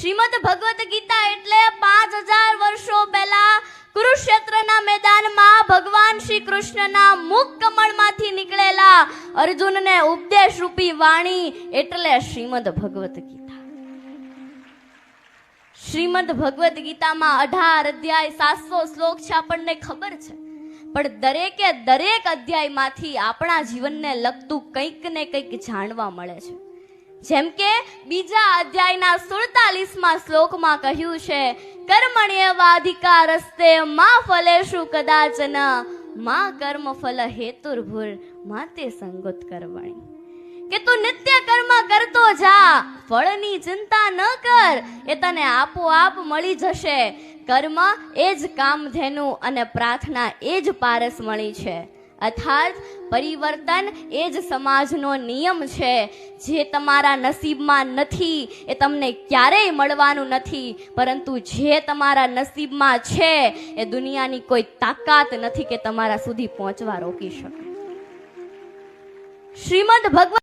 શ્રીમદ ભગવદ ગીતા એટલે 5000 વર્ષો પહેલા કુરુક્ષેત્રના મેદાનમાં ભગવાન શ્રી કૃષ્ણના મુખ કમળમાંથી નીકળેલા અર્જુનને ઉપદેશ રૂપી વાણી એટલે શ્રીમદ ભગવદ ગીતા. શ્રીમદ ભગવદ ગીતામાં 18 અધ્યાય 700 શ્લોક છે, આપણને ખબર છે. પણ દરેકે દરેક અધ્યાયમાંથી આપણા જીવનને લગતું કંઈક ને કંઈક જાણવા મળે છે. જેમ કે બીજા અધ્યાયના 47માં શ્લોકમાં કહ્યું છે, કર્મણ્યેવાધિકારસ્તે મા ફલેષુ કદાચન મા કર્મ ફલ હેતુર્ભુર માતે સંગોત કર્મણિ. કે તું નિત્ય કર્મ કરતો જા, ફળની ચિંતા ન કર, એ તને આપોઆપ મળી જશે. કર્મ એ જ કામધેનુ અને પ્રાર્થના એ જ પારસ મળી છે. અર્થાત પરિવર્તન એ જ સમાજનો નિયમ છે. જે તમારા નસીબમાં નથી એ તમને ક્યારેય મળવાનું નથી, પરંતુ જે તમારા નસીબમાં છે એ દુનિયાની કોઈ તાકાત નથી કે તમારા સુધી પહોંચવા રોકી શકે. શ્રીમદ ભગવદ